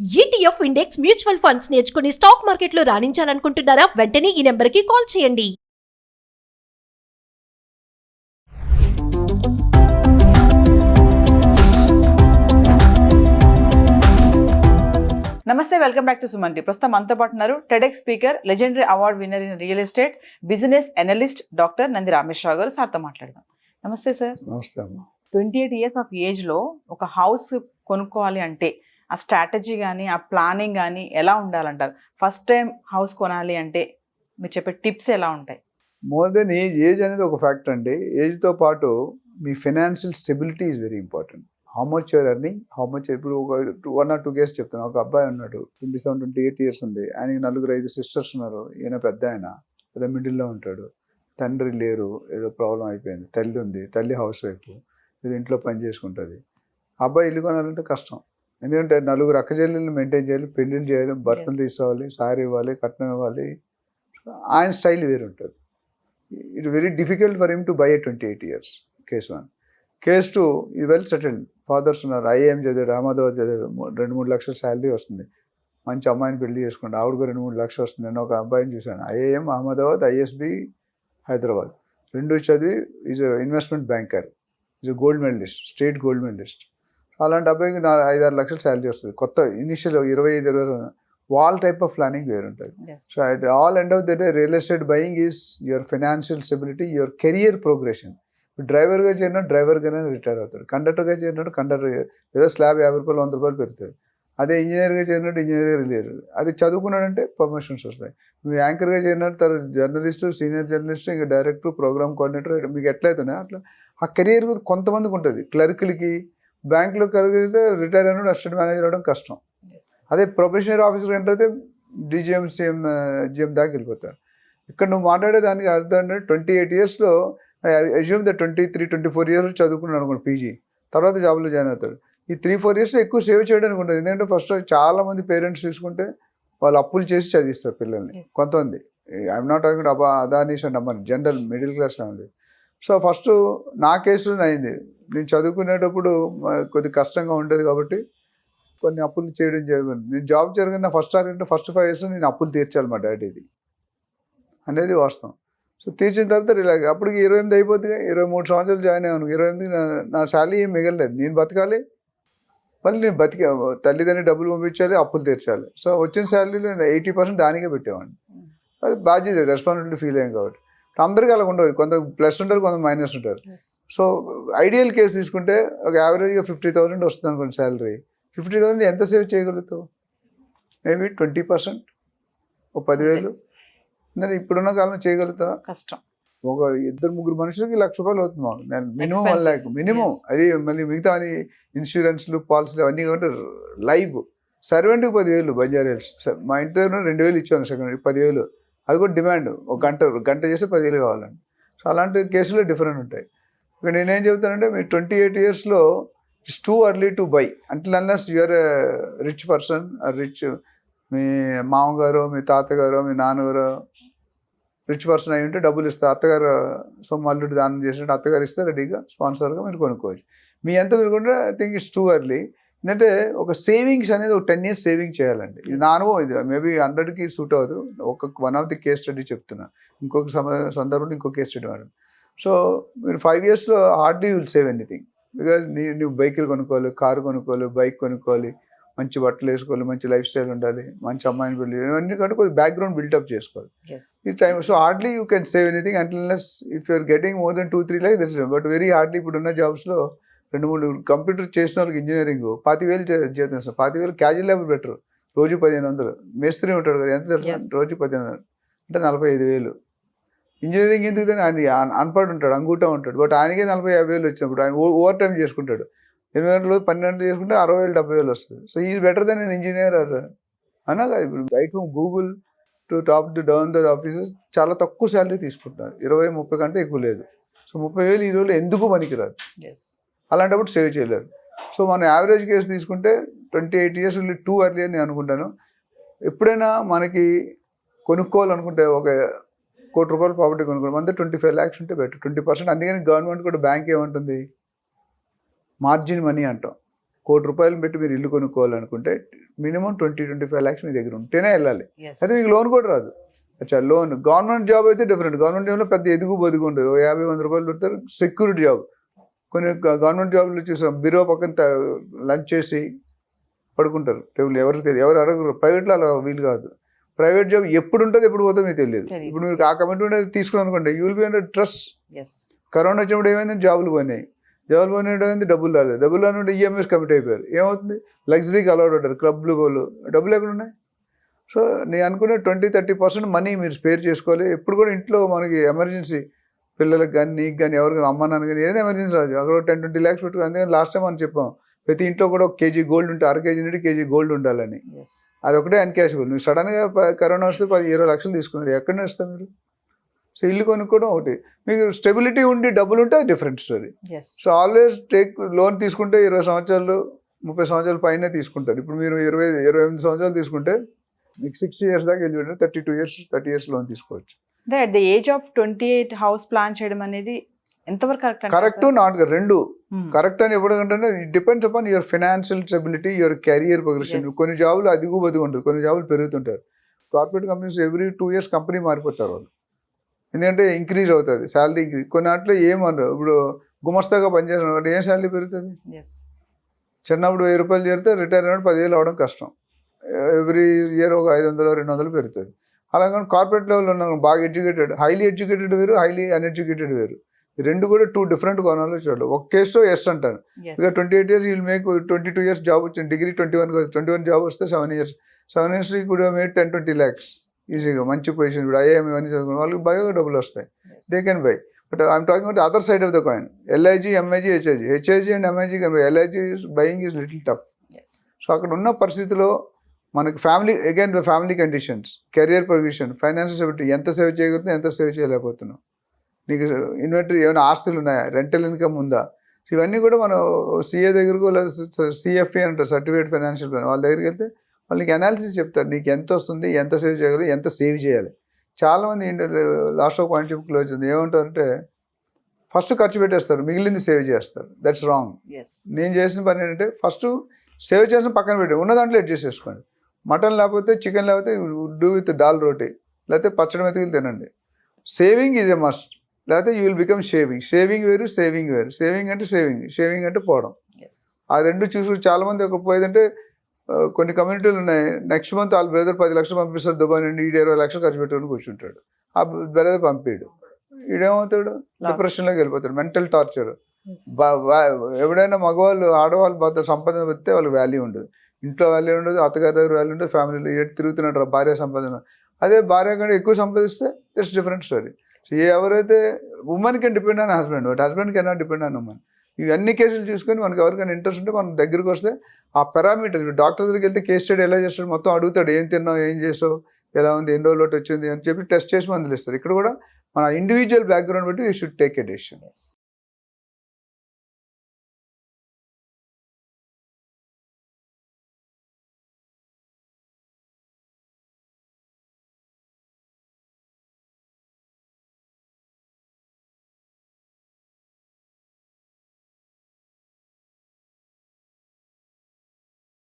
ETF index mutual funds నేర్చుకుని stock మార్కెట్లో రాణించాలనుకుంటున్నారా? వెంటనే ఈ నెంబర్కి కాల్ చేయండి. నమస్తే, వెల్కమ్ బ్యాక్ టు సుమన్. ప్రస్తుతం మనతో పాటు ఉన్నారు TEDx speaker, legendary award winner in real estate, business analyst doctor Nandi Rameshwar Rao గారు. సార్తో మాట్లాడదాం. నమస్తే సార్. నమస్తే అమ్మ. 28 years ఆఫ్ ఏజ్లో ఒక హౌస్ కొనుక్కోవాలి అంటే ఆ స్ట్రాటజీ కానీ ఆ ప్లానింగ్ కానీ ఎలా ఉండాలంటారు? ఫస్ట్ టైం హౌస్ కొనాలి అంటే మీరు చెప్పే టిప్స్ ఎలా ఉంటాయి? మోర్ దెన్ ఏజ్ అనేది ఒక ఫ్యాక్టర్ అండి. ఏజ్తో పాటు మీ financial stability is very important. How much your earning, how much. ఇప్పుడు ఒక 1 or 2 కేసు చెప్తాను. ఒక అబ్బాయి ఉన్నాడు, 27-28 years ఉంది. ఆయనకి 4-5 సిస్టర్స్ ఉన్నారు. ఈయన పెద్ద మిడిల్లో ఉంటాడు. తండ్రి లేరు, ఏదో ప్రాబ్లం అయిపోయింది. తల్లి ఉంది, తల్లి హౌస్ వైఫ్, ఇది ఇంట్లో పని చేసుకుంటుంది. అబ్బాయి ఇల్లు కొనాలంటే కష్టం. ఎందుకంటే 4 అక్క చెల్లెళ్ళు మెయింటైన్ చేయాలి, పెళ్ళిళ్ళు చేయాలి, భర్తలు తీసుకోవాలి, సారీ ఇవ్వాలి, కట్నం ఇవ్వాలి. ఆయన స్టైల్ వేరు ఉంటుంది. It very difficult for him to buy 28 years. Case 1. Case 2 ఈ వెల్ సెటిల్డ్. ఫాదర్స్ ఉన్నారు, ఐఏఎం చదివాడు, అహ్మదాబాద్ చదివాడు, 2-3 లక్షల శాలరీ వస్తుంది. మంచి అమ్మాయిని పెళ్లి చేసుకుంటే ఆవిడకు 2-3 లక్షలు వస్తుంది. నేను ఒక అబ్బాయిని చూశాను, ఐఏఎం అహ్మదాబాద్, ఐఎస్బి హైదరాబాద్, 2 చదివి is investment banker, is gold medallist, state gold medallist. అలాంటి అబ్బాయికి 5-6 లక్షల శాలరీ వస్తుంది. కొత్త ఇనిషియల్ 25 వాల్ టైప్ ఆఫ్ ప్లానింగ్ వేరుంటుంది. So at all end of the day real estate buying is your financial stability, your career progression. డ్రైవర్గా చేరినట్టు డ్రైవర్గానే retire అవుతారు. కండక్టర్గా చేరినట్టు కండక్టర్, ఏదో స్లాబ్ 50 రూపాయలు 100 రూపాయలు పెరుగుతుంది. అదే ఇంజనీర్గా చేరినట్టు ఇంజనీర్ లేదు. అది చదువుకున్నాడంటే ప్రమోషన్స్ వస్తాయి. మీరు యాంకర్గా చేరినట్టు తర్వాత జర్నలిస్టు, సీనియర్ జర్నలిస్టు, ఇంకా డైరెక్టర్, ప్రోగ్రామ్ కోఆర్డినేటర్, మీకు ఎట్లయితున్నాయి అట్లా ఆ కెరియర్ కొంతమందికి ఉంటుంది. క్లర్క్లకి, బ్యాంకులో కలిగితే రిటైర్ అయిన అసిస్టెంట్ మేనేజర్ అవడం కష్టం. అదే ప్రొఫెషనల్ ఆఫీసర్ ఏంటంటే డీజీఎం, జిఎం దాకా వెళ్ళిపోతారు. ఇక్కడ నువ్వు మాట్లాడేదానికి అర్థం అంటే 28 yearsలో అజ్యూమ్ ద 23-24 years చదువుకున్నాడు అనుకోండి, పీజీ తర్వాత జాబ్లో జాయిన్ అవుతాడు. ఈ 3-4 years ఎక్కువ సేవ్ చేయడానికి ఉంటుంది. ఎందుకంటే ఫస్ట్ చాలామంది పేరెంట్స్ చూసుకుంటే వాళ్ళు అప్పులు చేసి చదివిస్తారు పిల్లల్ని. కొంతమంది, I'm not talking Adanis and అమ్మ, జనరల్ మిడిల్ క్లాస్లో ఉంది. సో ఫస్ట్ నా కేసులో అయింది. నేను చదువుకునేటప్పుడు కొద్దిగా కష్టంగా ఉండేది కాబట్టి కొన్ని అప్పులు చేయడం జరిగింది. నేను జాబ్ జరిగిన ఫస్ట్ 5 years నేను అప్పులు తీర్చాలి మా డాడీది అనేది వాస్తవం. సో తీర్చిన తర్వాత రిలాక్స్. అప్పటికి 28 అయిపోతుంది. 23 సంవత్సరాలు జాయిన్ అయ్యాను. 28 నా శాలరీ ఏం మిగలలేదు. నేను బతకాలి, మళ్ళీ నేను తల్లిదండ్రులు డబ్బులు పంపించాలి, అప్పులు తీర్చాలి. సో వచ్చిన శాలరీలో 80% దానికే పెట్టేవాడిని. అది బాధ్యత, రెస్పాన్సిబిలిటీ ఫీల్ అయ్యాం కాబట్టి. అందరికీ అలా ఉండదు. కొంత ప్లస్ ఉంటారు, కొంత మైనస్ ఉంటారు. సో ఐడియల్ కేసు తీసుకుంటే ఒక యావరేజ్గా 50,000 వస్తుంది అనుకోండి శాలరీ. 50,000 ఎంత సేవ్ చేయగలుగుతావు? మేబీ 20%, ఒక 10,000. ఇప్పుడున్న కాలంలో చేయగలుగుతా కష్టం. ఒక 2-3 మనుషులకి 1,00,000 రూపాయలు అవుతుంది. నేను మినిమం 1 lakh మినిమం. అది మళ్ళీ మిగతా అని ఇన్సూరెన్స్లు, పాలసీలు అవన్నీ కాబట్టి లైవ్. సర్వెంట్కి 10,000 బంజారా. మా ఇంటి దగ్గర 2,000 ఇచ్చాను సెకండ్, 10,000. అది కూడా డిమాండ్. ఒక గంట చేస్తే 10,000 కావాలండి. సో అలాంటి కేసులో డిఫరెంట్ ఉంటాయి. ఇక నేనేం చెబుతానంటే మీరు 28 yearsలో it's too early to buy until unless you're rich person. Rich మీ మామగారు, మీ తాతగారు, మీ నాన్నగారు రిచ్ పర్సన్ అయి ఉంటే డబ్బులు ఇస్తారు. అత్తగారు అల్లుడు దానం చేసినట్టు అత్తగారు ఇస్తే రెడీగా స్పాన్సర్గా మీరు కొనుక్కోవచ్చు. మీ ఎంత అనుకుంటే I think it's too early. ఎందుకంటే ఒక సేవింగ్స్ అనేది ఒక 10 years సేవింగ్ చేయాలండి. ఇది నా అనుభవం. ఇది మేబీ 100కి సూట్ అవ్వదు. One of the case study చెప్తున్నా. ఇంకొక సందర్భంలో ఇంకో కేస్ స్టడీ వాడు. సో మీరు 5 yearsలో hardly you will save anything. Because నువ్వు బైకులు కొనుక్కోవాలి, కారు కొనుక్కోవాలి, బైక్ కొనుక్కోవాలి, మంచి బట్టలు వేసుకోవాలి, మంచి లైఫ్ స్టైల్ ఉండాలి, మంచి అమ్మాయిని పెళ్ళి, ఇవన్నీ కంటే కొద్దిగా బ్యాక్గ్రౌండ్ బిల్డప్ చేసుకోవాలి ఈ time. So hardly you can save anything until if you're getting more than 2-3 lakhs that's. But very hardly ఇప్పుడున్న జాబ్స్లో 2-3 కంప్యూటర్ చేసిన వాళ్ళకి ఇంజనీరింగ్ 25,000 జీతం ఇస్తారు. 25,000 క్యాజువల్ లేబర్ బెటర్. రోజు 1,500. మేస్త్రి ఉంటాడు కదా, ఎంత తెలుసు? రోజు 1,500 అంటే 45,000. ఇంజనీరింగ్ ఎందుకు? ఆయన అన్పడ్ ఉంటాడు, అంగూటా ఉంటాడు. బట్ ఆయనకే 40,000-50,000 వచ్చినప్పుడు ఆయన ఓవర్ టైం చేసుకుంటాడు. 8 గంటలు 12 గంటలు చేసుకుంటే 60,000-70,000 వస్తుంది. So is better than an engineer అన్నా కదా. ఇప్పుడు right from Google to top to down the offices చాలా తక్కువ శాలరీ తీసుకుంటున్నారు. 20-30 కంటే ఎక్కువ లేదు. సో 30,000 ఈ రోజుల్లో ఎందుకు పనికిరాదు. అలాంటప్పుడు సేవ్ చేయలేరు. సో మనం యావరేజ్ కేసు తీసుకుంటే 28 years టూ ఎర్లీ అని నేను అనుకుంటాను. ఎప్పుడైనా మనకి కొనుక్కోవాలనుకుంటే ఒక 1 కోటి రూపాయల ప్రాపర్టీ కొనుక్కోవడం అంటే 25 lakhs ఉంటే బెటర్, 20%. అందుకని గవర్నమెంట్ కూడా బ్యాంక్ ఏమంటుంది, మార్జిన్ మనీ అంటాం. ₹1,00,00,000 పెట్టి మీరు ఇల్లు కొనుక్కోవాలనుకుంటే మినిమం 20-25 lakhs మీ దగ్గర ఉంటేనే వెళ్ళాలి. Yes. అయితే మీకు లోన్ కూడా రాదు. అచ్చా లోన్ గవర్నమెంట్ జాబ్ అయితే డిఫరెంట్. గవర్నమెంట్ జాబ్లో పెద్ద ఎదుగు బదుగు ఉండదు. ₹50-100 పెడతారు, సెక్యూరిటీ జాబ్. కొన్ని గవర్నమెంట్ జాబ్లు చూసాం, బిరో పక్కన లంచ్ చేసి పడుకుంటారు టేబుల్, ఎవరికి తెలియదు, ఎవరు అడగరు. ప్రైవేట్లో అలా వీలు కాదు. ప్రైవేట్ జాబ్ ఎప్పుడు ఉంటుంది ఎప్పుడు పోతుందో మీకు తెలియదు. ఇప్పుడు మీరు ఆ కమిట్మెంట్ తీసుకుని అనుకోండి, you will be under trust. Yes. Corona వచ్చినప్పుడు ఏమైంది, జాబులు పోయినాయి. జాబులు పోయినట్టు డబ్బులు రాలేదు. డబ్బులు రానుంటే ఈఎంఐస్ కమిట్ అయిపోయారు. ఏమవుతుంది, లగ్జరీకి అలౌడ్ ఉంటారు, క్లబ్లు వాళ్ళు, డబ్బులు ఎక్కడ ఉన్నాయి? సో నేను అనుకునే 20-30% మనీ మీరు స్పేర్ చేసుకోవాలి. ఎప్పుడు కూడా ఇంట్లో మనకి ఎమర్జెన్సీ, పిల్లలకు కానీ నీకు కానీ ఎవరికి అమ్మ నాన్న కానీ ఏదైనా ఎమర్జెన్సీ రాదు, అక్కడ 10-20 lakhs పెట్టుకుని. అందుకని లాస్ట్ టైం మనం చెప్పాం, ప్రతి ఇంట్లో కూడా 1 kg గోల్డ్ ఉంటే 1/2 kg నుండి 1 kg గోల్డ్ ఉండాలని. Yes. అదొకటే అన్క్యాషబుల్. నువ్వు సడన్గా కరోనా వస్తే 10-20 లక్షలు తీసుకున్నారు, ఎక్కడ ఇస్తాం మీరు? సో ఇల్లు కొనుక్కోవడం ఒకటి. మీకు స్టెబిలిటీ ఉండి డబ్బులు ఉంటే అది different story. Yes. So always take loan తీసుకుంటే 20 సంవత్సరాలు 30 సంవత్సరాల పైనే తీసుకుంటారు. ఇప్పుడు మీరు 28 సంవత్సరాలు తీసుకుంటే మీకు 60 years దాకా వెళ్ళి 30 years లోన్ తీసుకోవచ్చు. అంటే at the age of 28 house plan చేయడం అనేది ఎంతవరకు కరెక్ట్? కరెక్ట్, నాట్ రెండు కరెక్ట్ అని ఎప్పుడంటే it depends upon your financial stability, your career progression. Yes. కొన్ని జాబులు అదిగు బదిగు ఉంటుంది, కొన్ని జాబులు పెరుగుతుంటారు. Corporate companies every 2 years company మారిపోతారు వాళ్ళు, ఎందుకంటే ఇంక్రీజ్ అవుతుంది శాలరీ ఇంక్రీజ్. కొన్ని వాటిలో ఏమన్నారు, ఇప్పుడు గుమస్తాగా పనిచేసిన వాటి ఏం శాలరీ పెరుగుతుంది? చిన్నప్పుడు ₹1000 చేరితే రిటైర్ అయినప్పుడు 10,000 అవడం కష్టం. ఎవ్రీ ఇయర్ ఒక 500-200 పెరుగుతుంది. అలాగే కార్పొరేట్ లెవెల్ ఉన్న బాగా ఎడ్యుకేటెడ్, హైలీ ఎడ్యుకేటెడ్ వేరు, హైలీ అన్ఎడ్యుకేటెడ్ వేరు. ఈ రెండు కూడా 2 different కోణాల్లో చూడాలి. ఒక కేసులో ఎస్ అంటాను, ఇక 28 years will make 22 years job వచ్చింది, డిగ్రీ 21 జాబ్ వస్తే 7 years కూడా మేక్ 10-20 lakhs ఈజీగా. మంచి పొజిషన్, ఇప్పుడు ఐఏఎం ఇవన్నీ చదువుకున్న వాళ్ళకి బాగా డబ్బులు వస్తాయి, they can buy. But I'm talking about the other side of the coin, LIG, MIG, HIG and MIG can buy. LIG buying is little tough. So అక్కడ ఉన్న పరిస్థితిలో మనకి family conditions, career position, financial stability, ఎంత save చేయగలుగుతున్నాం, ఎంత save చేయలేకపోతున్నాం, నీకు inventory ఏమైనా ఆస్తులు ఉన్నాయా, రెంటల్ ఇన్కమ్ ఉందా, ఇవన్నీ కూడా మనం CA దగ్గరకు లేదా CFP అంటారు, సర్టిఫికేట్ ఫైనాన్షియల్ ప్లాన్, వాళ్ళ దగ్గరికి వెళ్తే వాళ్ళకి అనాలిసిస్ చెప్తారు, నీకు ఎంత వస్తుంది, ఎంత సేవ్ చేయగలరు, ఎంత సేవ్ చేయాలి. చాలామంది లాస్ట్ ఒక పాయింట్ చెప్పి క్లోజ్ ఉంది, ఏమంటారంటే ఫస్ట్ ఖర్చు పెట్టేస్తారు, మిగిలింది సేవ్ చేస్తారు. That's wrong. నేను చేసిన పని ఏంటంటే ఫస్ట్ సేవ్ చేసిన పక్కన పెట్టి ఉన్న దాంట్లో అడ్జస్ట్ చేసుకోండి. మటన్ లేకపోతే, చికెన్ లేకపోతే డూ విత్ దాల్ రోటీ, లేకపోతే పచ్చడి మెతుకులు తినండి. సేవింగ్ ఈజ్ ఎ మస్ట్, లేకపోతే యూ విల్ బికమ్ షేవింగ్ వేరు, సేవింగ్ వేరు. సేవింగ్ అంటే పోవడం. ఆ రెండు చూసుకుని చాలామంది ఒక పోయేదంటే కొన్ని కమ్యూనిటీలు ఉన్నాయి, నెక్స్ట్ మంత్ వాళ్ళ బ్రదర్ 10 లక్షలు పంపిస్తారు దుబాయ్ నుండి, 20 లక్షలు ఖర్చు పెట్టుకుని కూర్చుంటాడు, ఆ బ్రదర్ పంపిడు, ఈడేమవుతాడు, డిప్రెషన్లోకి వెళ్ళిపోతాడు, మెంటల్ టార్చర్. ఎవడైనా మగవాళ్ళు ఆడవాళ్ళు సంపాదన పెడితే వాళ్ళకి వాల్యూ ఉండదు, ఇంట్లో వాల్యూ ఉండదు, అత్తగారి దగ్గర వాల్యూ ఉండదు, ఫ్యామిలీలో ఏడు తిరుగుతున్నట్టు భార్య సంపాదన. అదే భార్య కంటే ఎక్కువ సంపాదిస్తే ఇట్స్ డిఫరెంట్ స్టోరీ. సో ఎవరైతే women can depend on husband, but husband can not depend on women. ఇవన్నీ కేసులు చూసుకొని మనకి ఎవరికైనా ఇంట్రెస్ట్ ఉంటే మనం దగ్గరికి వస్తే ఆ పారామీటర్స్, డాక్టర్ దగ్గరికి వెళ్తే కేస్ స్టడీ ఎలా చేస్తాడు, మొత్తం అడుగుతాడు, ఏం తిన్నావు, ఏం చేసావు, ఎలా ఉంది, ఎన్ని రోజులు వచ్చింది అని చెప్పి టెస్ట్ చేసి మందులు ఇస్తారు. ఇక్కడ కూడా మన ఇండివిజువల్ బ్యాక్గ్రౌండ్ బట్టి you should take a decision.